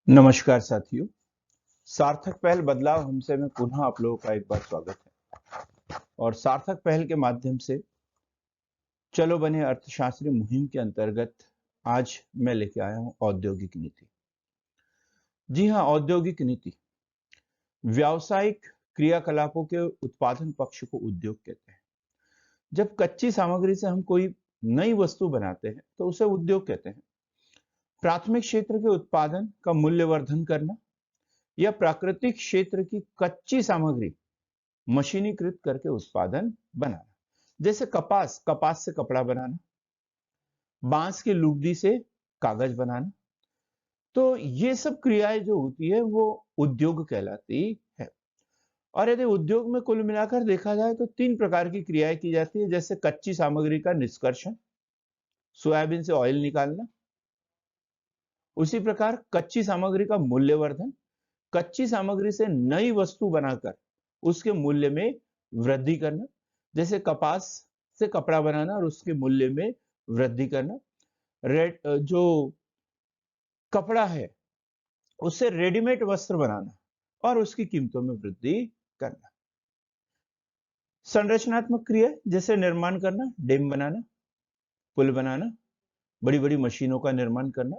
नमस्कार साथियों। सार्थक पहल बदलाव हमसे में पुनः आप लोगों का एक बार स्वागत है। और सार्थक पहल के माध्यम से चलो बने अर्थशास्त्री मुहिम के अंतर्गत आज मैं लेके आया हूं औद्योगिक नीति। जी हाँ, औद्योगिक नीति व्यावसायिक क्रियाकलापों के उत्पादन पक्ष को उद्योग कहते हैं। जब कच्ची सामग्री से हम कोई नई वस्तु बनाते हैं तो उसे उद्योग कहते हैं। प्राथमिक क्षेत्र के उत्पादन का मूल्यवर्धन करना या प्राकृतिक क्षेत्र की कच्ची सामग्री मशीनीकृत करके उत्पादन बनाना, जैसे कपास कपास से कपड़ा बनाना, बांस की लुगदी से कागज बनाना। तो ये सब क्रियाएं जो होती है वो उद्योग कहलाती है। और यदि उद्योग में कुल मिलाकर देखा जाए तो तीन प्रकार की क्रियाएं की जाती है, जैसे कच्ची सामग्री का निष्कर्षण, सोयाबीन से ऑयल निकालना। उसी प्रकार कच्ची सामग्री का मूल्यवर्धन, कच्ची सामग्री से नई वस्तु बनाकर उसके मूल्य में वृद्धि करना, जैसे कपास से कपड़ा बनाना और उसके मूल्य में वृद्धि करना। जो कपड़ा है उससे रेडीमेड वस्त्र बनाना और उसकी कीमतों में वृद्धि करना। संरचनात्मक क्रिया जैसे निर्माण करना, डैम बनाना, पुल बनाना, बड़ी बड़ी मशीनों का निर्माण करना।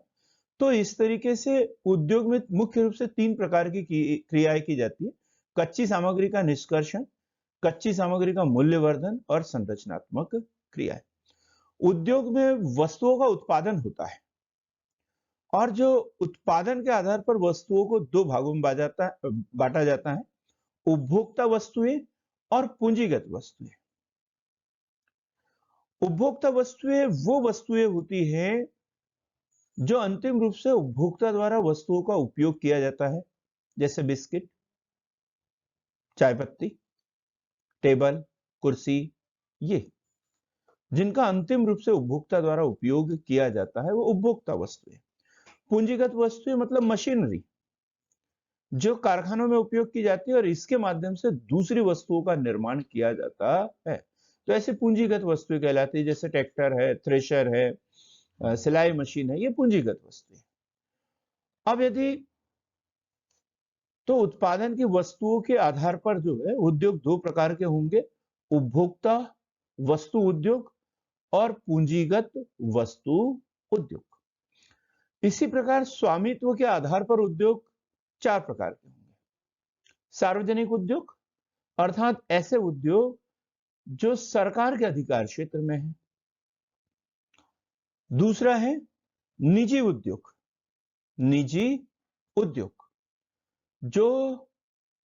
तो इस तरीके से उद्योग में मुख्य रूप से तीन प्रकार की क्रियाएं की जाती है: कच्ची सामग्री का निष्कर्षण, कच्ची सामग्री का मूल्यवर्धन और संरचनात्मक क्रियाएं। उद्योग में वस्तुओं का उत्पादन होता है और जो उत्पादन के आधार पर वस्तुओं को दो भागों में बांटा जाता है: उपभोक्ता वस्तुएं और पूंजीगत वस्तुएं। उपभोक्ता वस्तुएं वो वस्तुएं होती हैं जो अंतिम रूप से उपभोक्ता द्वारा वस्तुओं का उपयोग किया जाता है, जैसे बिस्किट, चाय पत्ती, टेबल, कुर्सी। ये जिनका अंतिम रूप से उपभोक्ता द्वारा उपयोग किया जाता है वो उपभोक्ता वस्तुएं। पूंजीगत वस्तुएं मतलब मशीनरी जो कारखानों में उपयोग की जाती है और इसके माध्यम से दूसरी वस्तुओं का निर्माण किया जाता है। तो ऐसे पूंजीगत वस्तुएं कहलाती है, जैसे ट्रैक्टर है, थ्रेशर है, सिलाई मशीन है, ये पूंजीगत वस्तुएं। अब यदि तो उत्पादन की वस्तुओं के आधार पर जो है उद्योग दो प्रकार के होंगे: उपभोक्ता वस्तु उद्योग और पूंजीगत वस्तु उद्योग। इसी प्रकार स्वामित्व के आधार पर उद्योग चार प्रकार के होंगे: सार्वजनिक उद्योग अर्थात ऐसे उद्योग जो सरकार के अधिकार क्षेत्र में है। दूसरा है निजी उद्योग। निजी उद्योग जो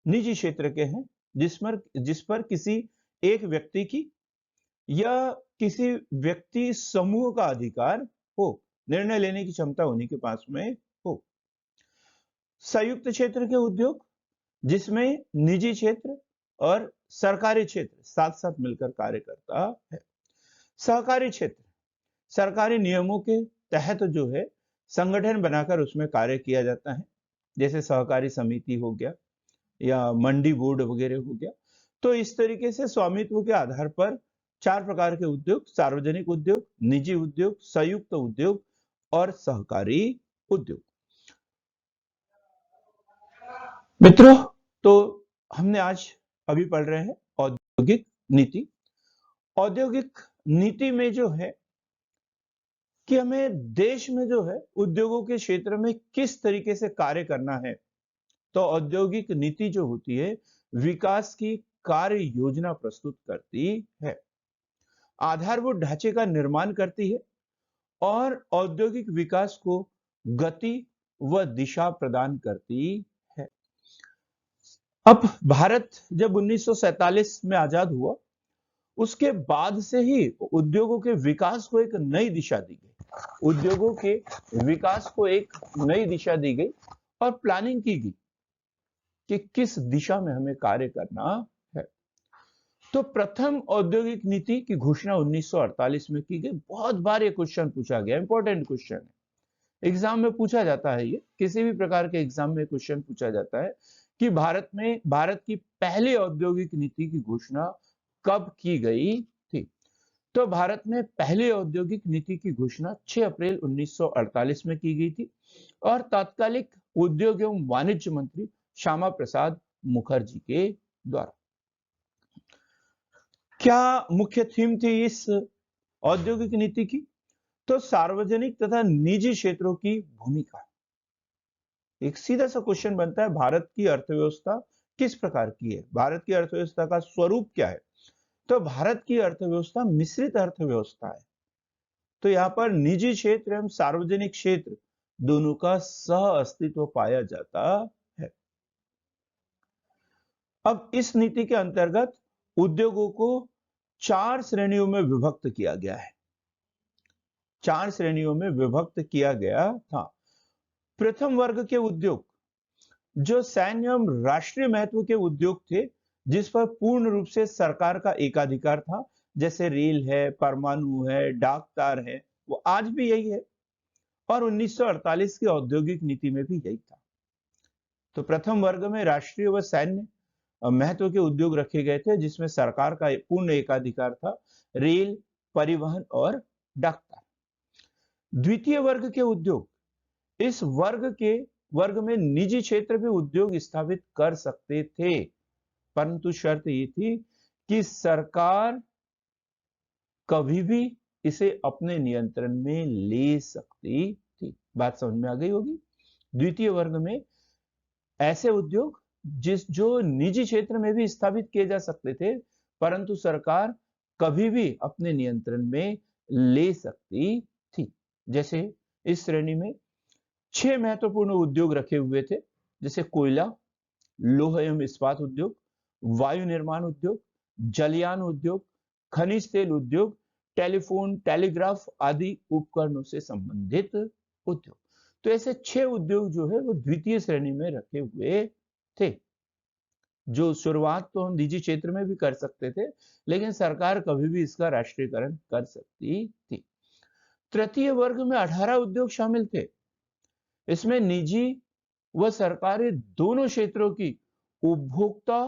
निजी क्षेत्र के हैं, जिस पर किसी एक व्यक्ति की या किसी व्यक्ति समूह का अधिकार हो, निर्णय लेने की क्षमता उन्हीं के पास में हो। संयुक्त क्षेत्र के उद्योग जिसमें निजी क्षेत्र और सरकारी क्षेत्र साथ साथ मिलकर कार्य करता है। सहकारी क्षेत्र सरकारी नियमों के तहत जो है संगठन बनाकर उसमें कार्य किया जाता है, जैसे सहकारी समिति हो गया या मंडी बोर्ड वगैरह हो गया। तो इस तरीके से स्वामित्व के आधार पर चार प्रकार के उद्योग: सार्वजनिक उद्योग, निजी उद्योग, संयुक्त उद्योग और सहकारी उद्योग। मित्रों, तो हमने आज अभी पढ़ रहे हैं औद्योगिक नीति। औद्योगिक नीति में जो है कि हमें देश में जो है उद्योगों के क्षेत्र में किस तरीके से कार्य करना है। तो औद्योगिक नीति जो होती है विकास की कार्य योजना प्रस्तुत करती है, आधारभूत ढांचे का निर्माण करती है और औद्योगिक विकास को गति व दिशा प्रदान करती है। अब भारत जब 1947 में आजाद हुआ, उसके बाद से ही उद्योगों के विकास को एक नई दिशा दी गई। उद्योगों के विकास को एक नई दिशा दी गई और प्लानिंग की गई कि किस दिशा में हमें कार्य करना है। तो प्रथम औद्योगिक नीति की घोषणा 1948 में की गई। बहुत बार ये क्वेश्चन पूछा गया, इंपॉर्टेंट क्वेश्चन है, एग्जाम में पूछा जाता है। ये किसी भी प्रकार के एग्जाम में क्वेश्चन पूछा जाता है कि भारत की पहली औद्योगिक नीति की घोषणा कब की गई थी। तो भारत में पहली औद्योगिक नीति की घोषणा 6 अप्रैल 1948 में की गई थी और तात्कालिक उद्योग एवं वाणिज्य मंत्री श्यामा प्रसाद मुखर्जी के द्वारा। क्या मुख्य थीम थी इस औद्योगिक नीति की? तो सार्वजनिक तथा निजी क्षेत्रों की भूमिका। एक सीधा सा क्वेश्चन बनता है, भारत की अर्थव्यवस्था किस प्रकार की है, भारत की अर्थव्यवस्था का स्वरूप क्या है? तो भारत की अर्थव्यवस्था मिश्रित अर्थव्यवस्था है। तो यहाँ पर निजी क्षेत्र एवं सार्वजनिक क्षेत्र दोनों का सह अस्तित्व पाया जाता है। अब इस नीति के अंतर्गत उद्योगों को 4 श्रेणियों में विभक्त किया गया है। 4 श्रेणियों में विभक्त किया गया था। प्रथम वर्ग के उद्योग, जो सैन्य एवं राष्ट्रीय महत्व के उद्योग थे, जिस पर पूर्ण रूप से सरकार का एकाधिकार था, जैसे रेल है, परमाणु है, डाक तार है, वो आज भी यही है और 1948 की औद्योगिक नीति में भी यही था। तो प्रथम वर्ग में राष्ट्रीय व सैन्य महत्व के उद्योग रखे गए थे, जिसमें सरकार का पूर्ण एकाधिकार था, रेल, परिवहन और डाक तार। द्वितीय वर्ग के उद्योग, इस वर्ग में निजी क्षेत्र भी उद्योग स्थापित कर सकते थे, परंतु शर्त ये थी कि सरकार कभी भी इसे अपने नियंत्रण में ले सकती थी। बात समझ में आ गई होगी। द्वितीय वर्ग में ऐसे उद्योग जो निजी क्षेत्र में भी स्थापित किए जा सकते थे, परंतु सरकार कभी भी अपने नियंत्रण में ले सकती थी। जैसे इस श्रेणी में 6 महत्वपूर्ण उद्योग रखे हुए थे, जैसे कोयला, लोह एवं इस्पात उद्योग, वायु निर्माण उद्योग, जलयान उद्योग, खनिज तेल उद्योग, टेलीफोन, टेलीग्राफ आदि उपकरणों से संबंधित उद्योग। तो ऐसे 6 उद्योग जो है वो द्वितीय श्रेणी में रखे हुए थे, जो शुरुआत तो हम निजी क्षेत्र में भी कर सकते थे, लेकिन सरकार कभी भी इसका राष्ट्रीयकरण कर सकती थी। तृतीय वर्ग में 18 उद्योग शामिल थे। इसमें निजी व सरकारी दोनों क्षेत्रों की उपभोक्ता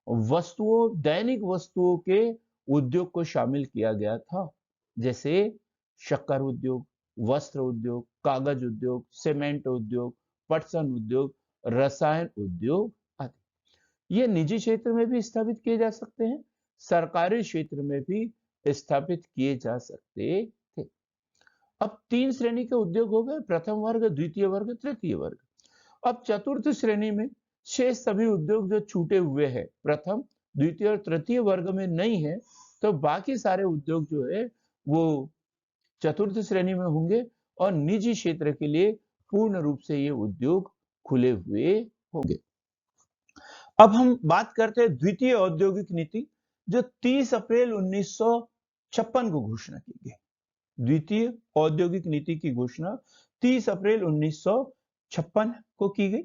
वस्तुओं, दैनिक वस्तुओं के उद्योग को शामिल किया गया था, जैसे शक्कर उद्योग, वस्त्र उद्योग, कागज उद्योग, सीमेंट उद्योग, पटसन उद्योग, रसायन उद्योग आदि। ये निजी क्षेत्र में भी स्थापित किए जा सकते हैं, सरकारी क्षेत्र में भी स्थापित किए जा सकते थे। अब 3 श्रेणी के उद्योग हो गए, प्रथम वर्ग, द्वितीय वर्ग, तृतीय वर्ग। अब चतुर्थ श्रेणी में शेष सभी उद्योग जो छूटे हुए हैं, प्रथम, द्वितीय और तृतीय वर्ग में नहीं है, तो बाकी सारे उद्योग जो है वो चतुर्थ श्रेणी में होंगे और निजी क्षेत्र के लिए पूर्ण रूप से ये उद्योग खुले हुए होंगे। अब हम बात करते हैं द्वितीय औद्योगिक नीति, जो 30 अप्रैल 1956 को घोषणा की गई। द्वितीय औद्योगिक नीति की घोषणा 30 अप्रैल 1956 को की गई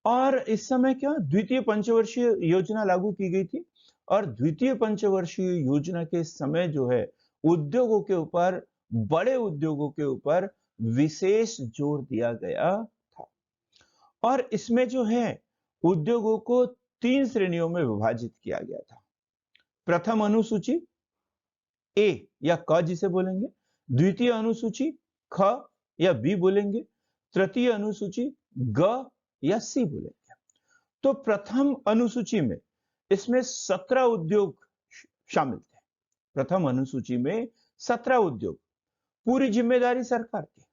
और इस समय क्या द्वितीय पंचवर्षीय योजना लागू की गई थी और द्वितीय पंचवर्षीय योजना के समय जो है उद्योगों के ऊपर, बड़े उद्योगों के ऊपर विशेष जोर दिया गया था और इसमें जो है उद्योगों को 3 श्रेणियों में विभाजित किया गया था। प्रथम अनुसूची ए या क जिसे बोलेंगे, द्वितीय अनुसूची ख या बी बोलेंगे, तृतीय अनुसूची ग या सी बोलेंगे। तो प्रथम अनुसूची में इसमें 17 उद्योग शामिल थे। प्रथम अनुसूची में 17 उद्योग, पूरी जिम्मेदारी सरकार की।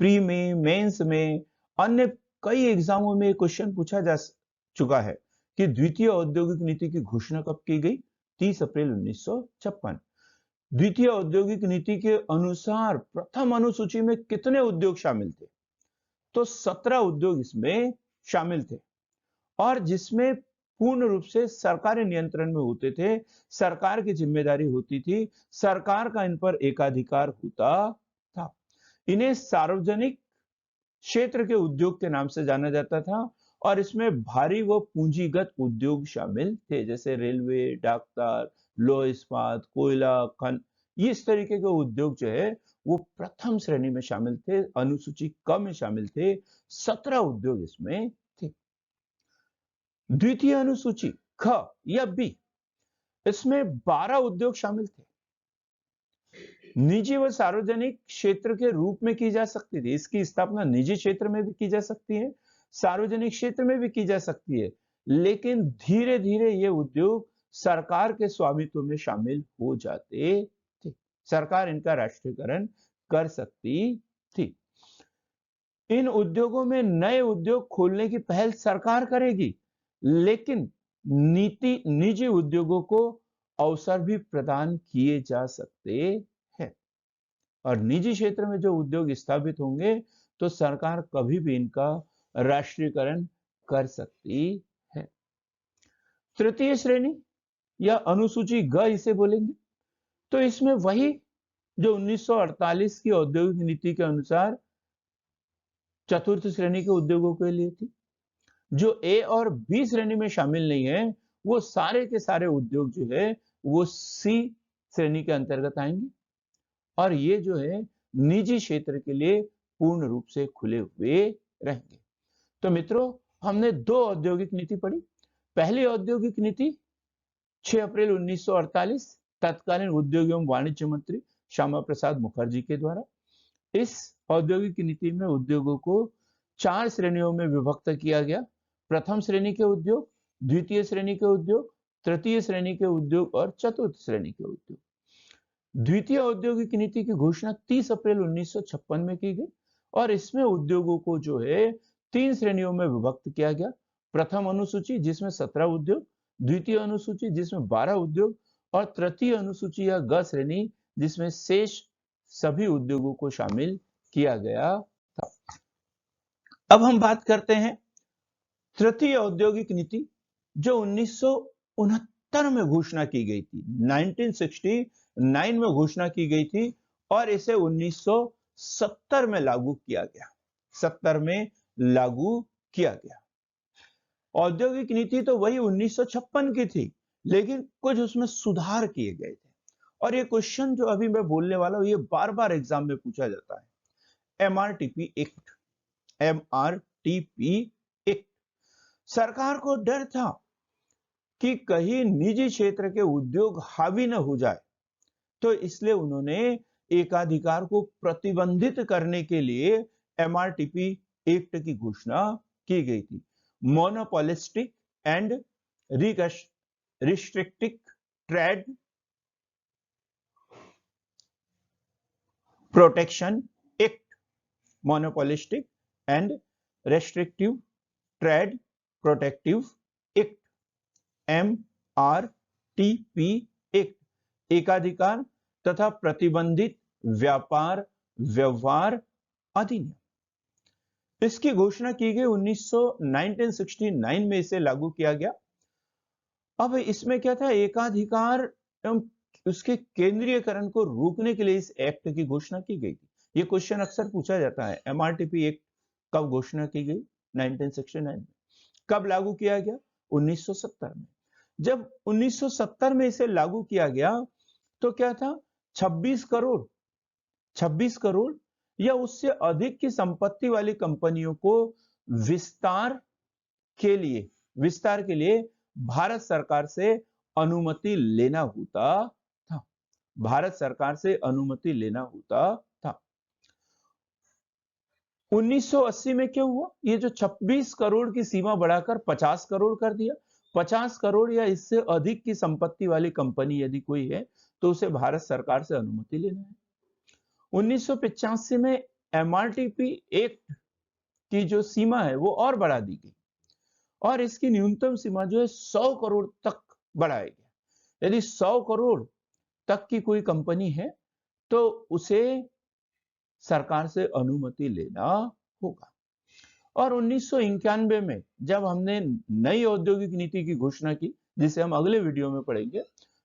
प्री में, मेंस में, अन्य कई एग्जामों में क्वेश्चन पूछा जा चुका है कि द्वितीय औद्योगिक नीति की घोषणा कब की गई? 30 अप्रैल 1956। द्वितीय औद्योगिक नीति के अनुसार प्रथम अनुसूची में कितने उद्योग शामिल थे? तो 17 उद्योग इसमें शामिल थे और जिसमें पूर्ण रूप से सरकारी नियंत्रण में होते थे, सरकार की जिम्मेदारी होती थी, सरकार का इन पर एकाधिकार होता था। इन्हें सार्वजनिक क्षेत्र के उद्योग के नाम से जाना जाता था और इसमें भारी व पूंजीगत उद्योग शामिल थे, जैसे रेलवे, डाक तार, लौह इस्पात, कोयला, खन, इस तरीके के उद्योग जो है वो प्रथम श्रेणी में शामिल थे, अनुसूची क में शामिल थे। 17 उद्योग इसमें थे। द्वितीय अनुसूची ख या बी, इसमें 12 उद्योग शामिल थे। निजी व सार्वजनिक क्षेत्र के रूप में की जा सकती थी। इसकी स्थापना निजी क्षेत्र में भी की जा सकती है, सार्वजनिक क्षेत्र में भी की जा सकती है, लेकिन धीरे धीरे ये उद्योग सरकार के स्वामित्व में शामिल हो जाते थे। सरकार इनका राष्ट्रीयकरण कर सकती थी। इन उद्योगों में नए उद्योग खोलने की पहल सरकार करेगी, लेकिन निजी उद्योगों को अवसर भी प्रदान किए जा सकते हैं। और निजी क्षेत्र में जो उद्योग स्थापित होंगे तो सरकार कभी भी इनका राष्ट्रीयकरण कर सकती है। तृतीय श्रेणी या अनुसूची ग इसे बोलेंगे, तो इसमें वही जो 1948 की औद्योगिक नीति के अनुसार चतुर्थ श्रेणी के उद्योगों के लिए थी। जो ए और बी श्रेणी में शामिल नहीं है, वो सारे के सारे उद्योग जो है वो सी श्रेणी के अंतर्गत आएंगे, और ये जो है निजी क्षेत्र के लिए पूर्ण रूप से खुले हुए रहेंगे। तो मित्रों, हमने दो औद्योगिक नीति पढ़ी। पहली औद्योगिक नीति 6 अप्रैल 1948 तत्कालीन उद्योग एवं वाणिज्य मंत्री श्यामा प्रसाद मुखर्जी के द्वारा। इस औद्योगिक नीति में उद्योगों को 4 श्रेणियों में विभक्त किया गया। प्रथम श्रेणी के उद्योग, द्वितीय श्रेणी के उद्योग, तृतीय श्रेणी के उद्योग और चतुर्थ श्रेणी के उद्योग। द्वितीय औद्योगिक नीति की घोषणा 30 अप्रैल 1956 में की गई, और इसमें उद्योगों को जो है 3 श्रेणियों में विभक्त किया गया। प्रथम अनुसूची जिसमें 17 उद्योग, द्वितीय अनुसूची जिसमें 12 उद्योग, और तृतीय अनुसूची या ग श्रेणी जिसमें शेष सभी उद्योगों को शामिल किया गया था। अब हम बात करते हैं तृतीय औद्योगिक नीति, जो 1969 में घोषणा की गई थी। 1969 में घोषणा की गई थी और इसे 1970 में लागू किया गया। 70 में लागू किया गया। औद्योगिक नीति तो वही 1956 की थी, लेकिन कुछ उसमें सुधार किए गए थे। और ये क्वेश्चन जो अभी मैं बोलने वाला हूं, ये बार बार एग्जाम में पूछा जाता है। MRTP act, MRTP act. सरकार को डर था कि कहीं निजी क्षेत्र के उद्योग हावी न हो जाए, तो इसलिए उन्होंने एकाधिकार को प्रतिबंधित करने के लिए एमआरटीपी एक्ट की घोषणा की गई थी। Monopolistic and restrictive trade protection act, monopolistic and restrictive trade protective act, MRTP act. एकाधिकार तथा प्रतिबंधित व्यापार व्यवहार अधिनियम। इसकी घोषणा की गई 1969 में, इसे लागू किया गया। अब इसमें क्या था, एकाधिकार एवं उसके केंद्रीयकरण को रोकने के लिए इस एक्ट की घोषणा की गई थी। यह क्वेश्चन अक्सर पूछा जाता है, एमआरटीपी एक्ट कब घोषणा की गई? 1969 में। कब लागू किया गया? 1970 में। जब 1970 में इसे लागू किया गया तो क्या था, 26 करोड़ या उससे अधिक की संपत्ति वाली कंपनियों को विस्तार के लिए भारत सरकार से अनुमति लेना होता था। भारत सरकार से अनुमति लेना होता था। 1980 में क्या हुआ, ये जो 26 करोड़ की सीमा बढ़ाकर 50 करोड़ कर दिया। 50 करोड़ या इससे अधिक की संपत्ति वाली कंपनी यदि कोई है तो उसे भारत सरकार से अनुमति लेना है। 1985 में एमआरटीपी एक्ट की जो सीमा है वो और बढ़ा दी गई, और इसकी न्यूनतम सीमा जो है 100 करोड़ तक बढ़ाया गया। यदि 100 करोड़ तक की कोई कंपनी है तो उसे सरकार से अनुमति लेना होगा। और 1991 में जब हमने नई औद्योगिक नीति की घोषणा की, जिसे हम अगले वीडियो में पढ़ेंगे,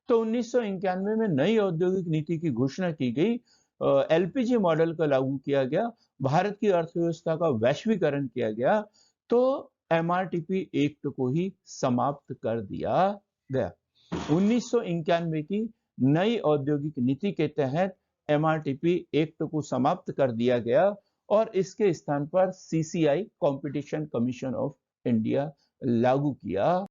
तो 1991 में नई औद्योगिक नीति की घोषणा की गई। एलपीजी मॉडल का लागू किया गया, भारत की अर्थव्यवस्था का वैश्वीकरण किया गया, तो एमआरटीपी एक्ट को ही समाप्त कर दिया गया। 1991 की नई औद्योगिक नीति के तहत एमआरटीपी एक्ट को समाप्त कर दिया गया और इसके स्थान पर CCI, competition commission of India लागू किया